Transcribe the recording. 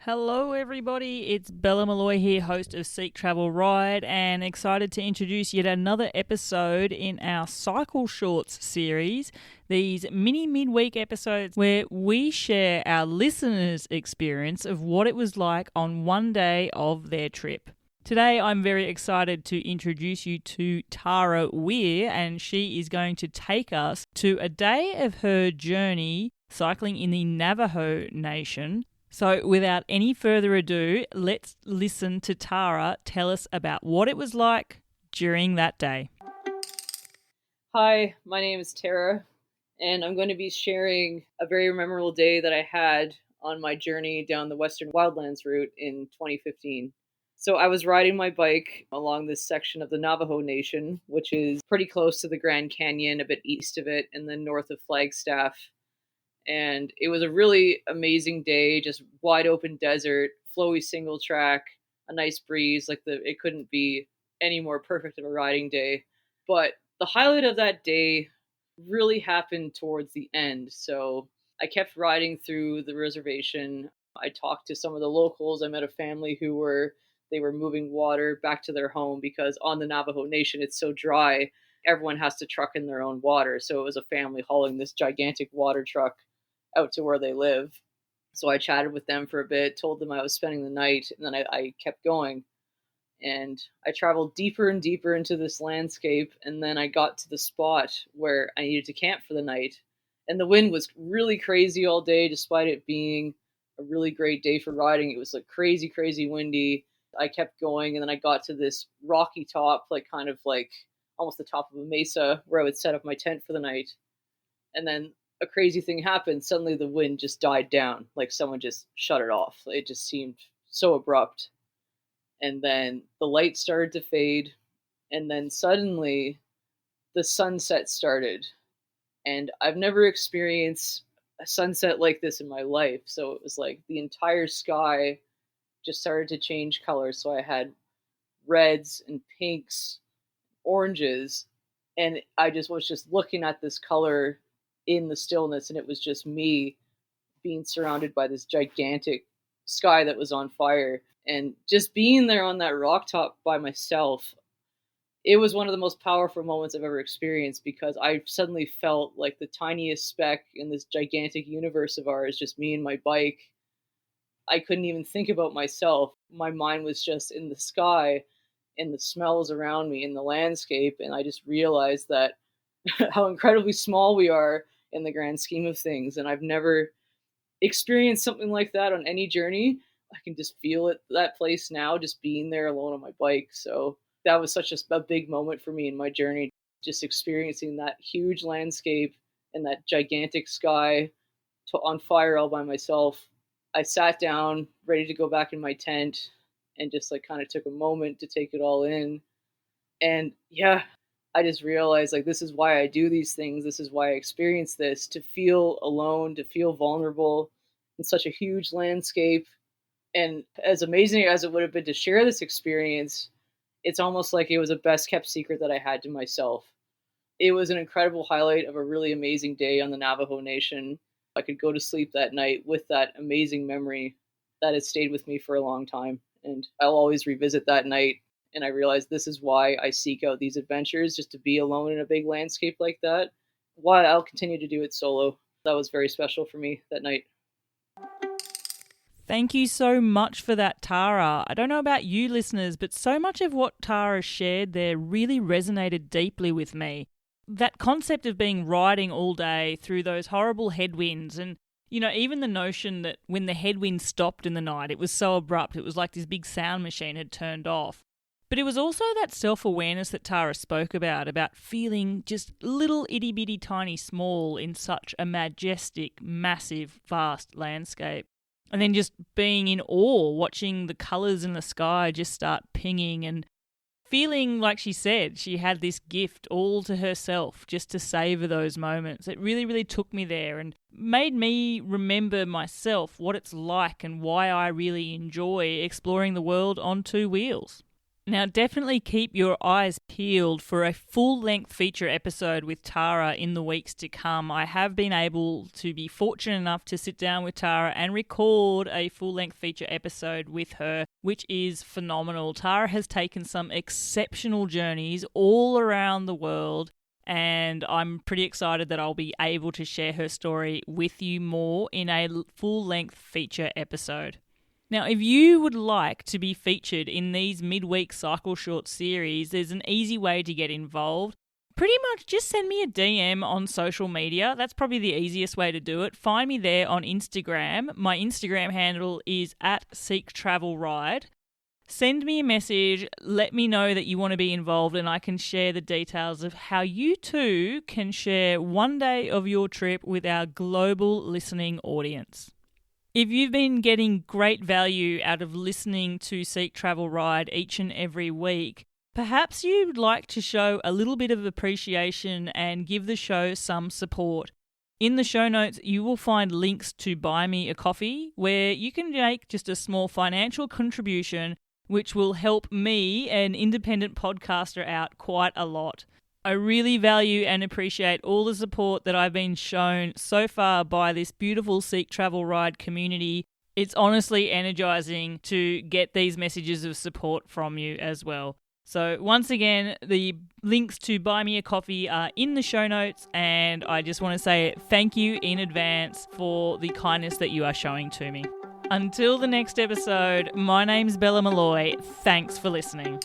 Hello everybody, it's Bella Malloy here, host of Seek Travel Ride, and excited to introduce yet another episode in our Cycle Shorts series, these mini midweek episodes where we share our listeners' experience of what it was like on one day of their trip. Today I'm very excited to introduce you to Tara Weir, and she is going to take us to a day of her journey cycling in the Navajo Nation. So without any further ado, let's listen to Tara tell us about what it was like during that day. Hi, my name is Tara, and I'm going to be sharing a very memorable day that I had on my journey down the Western Wildlands route in 2015. So I was riding my bike along this section of the Navajo Nation, which is pretty close to the Grand Canyon, a bit east of it, and then north of Flagstaff. And it was a really amazing day, just wide open desert, flowy single track, a nice breeze. It couldn't be any more perfect of a riding day. But the highlight of that day really happened towards the end. So I kept riding through the reservation. I talked to some of the locals. I met a family they were moving water back to their home because on the Navajo Nation it's so dry. Everyone has to truck in their own water. So it was a family hauling this gigantic water truck out to where they live. So I chatted with them for a bit, told them I was spending the night, and then I kept going. And I traveled deeper and deeper into this landscape, and then I got to the spot where I needed to camp for the night. And the wind was really crazy all day, despite it being a really great day for riding. It was like crazy, crazy windy. I kept going, and then I got to this rocky top, kind of like almost the top of a mesa where I would set up my tent for the night. And then a crazy thing happened. Suddenly the wind just died down, like someone just shut it off. It just seemed so abrupt. And then the light started to fade, and then suddenly the sunset started. And I've never experienced a sunset like this in my life. So it was like the entire sky just started to change color. So I had reds and pinks, oranges, and I just was just looking at this color in the stillness, and it was just me being surrounded by this gigantic sky that was on fire. And just being there on that rock top by myself, it was one of the most powerful moments I've ever experienced, because I suddenly felt like the tiniest speck in this gigantic universe of ours, just me and my bike. I couldn't even think about myself. My mind was just in the sky and the smells around me in the landscape, and I just realized that how incredibly small we are in the grand scheme of things. And I've never experienced something like that on any journey. I can just feel it, that place now, just being there alone on my bike. So that was such a big moment for me in my journey, just experiencing that huge landscape and that gigantic sky on fire all by myself. I sat down ready to go back in my tent and just kind of took a moment to take it all in. And yeah, I just realized this is why I do these things. This is why I experience this, to feel alone, to feel vulnerable in such a huge landscape. And as amazing as it would have been to share this experience, it's almost like it was a best kept secret that I had to myself. It was an incredible highlight of a really amazing day on the Navajo Nation. I could go to sleep that night with that amazing memory that has stayed with me for a long time. And I'll always revisit that night. And I realized this is why I seek out these adventures, just to be alone in a big landscape like that. Why I'll continue to do it solo. That was very special for me that night. Thank you so much for that, Tara. I don't know about you listeners, but so much of what Tara shared there really resonated deeply with me. That concept of being riding all day through those horrible headwinds, and even the notion that when the headwind stopped in the night, it was so abrupt, it was like this big sound machine had turned off. But it was also that self-awareness that Tara spoke about feeling just little itty-bitty tiny small in such a majestic, massive, vast landscape. And then just being in awe, watching the colours in the sky just start pinging, and feeling like she said she had this gift all to herself just to savour those moments. It really, really took me there and made me remember myself, what it's like and why I really enjoy exploring the world on two wheels. Now, definitely keep your eyes peeled for a full-length feature episode with Tara in the weeks to come. I have been able to be fortunate enough to sit down with Tara and record a full-length feature episode with her, which is phenomenal. Tara has taken some exceptional journeys all around the world, and I'm pretty excited that I'll be able to share her story with you more in a full-length feature episode. Now, if you would like to be featured in these midweek cycle short series, there's an easy way to get involved. Pretty much just send me a DM on social media. That's probably the easiest way to do it. Find me there on Instagram. My Instagram handle is @SeekTravelRide. Send me a message, let me know that you want to be involved, and I can share the details of how you too can share one day of your trip with our global listening audience. If you've been getting great value out of listening to Seek Travel Ride each and every week, perhaps you'd like to show a little bit of appreciation and give the show some support. In the show notes, you will find links to Buy Me a Coffee, where you can make just a small financial contribution, which will help me, an independent podcaster, out quite a lot. I really value and appreciate all the support that I've been shown so far by this beautiful Seek Travel Ride community. It's honestly energizing to get these messages of support from you as well. So once again, the links to Buy Me a Coffee are in the show notes, and I just want to say thank you in advance for the kindness that you are showing to me. Until the next episode, my name's Bella Malloy. Thanks for listening.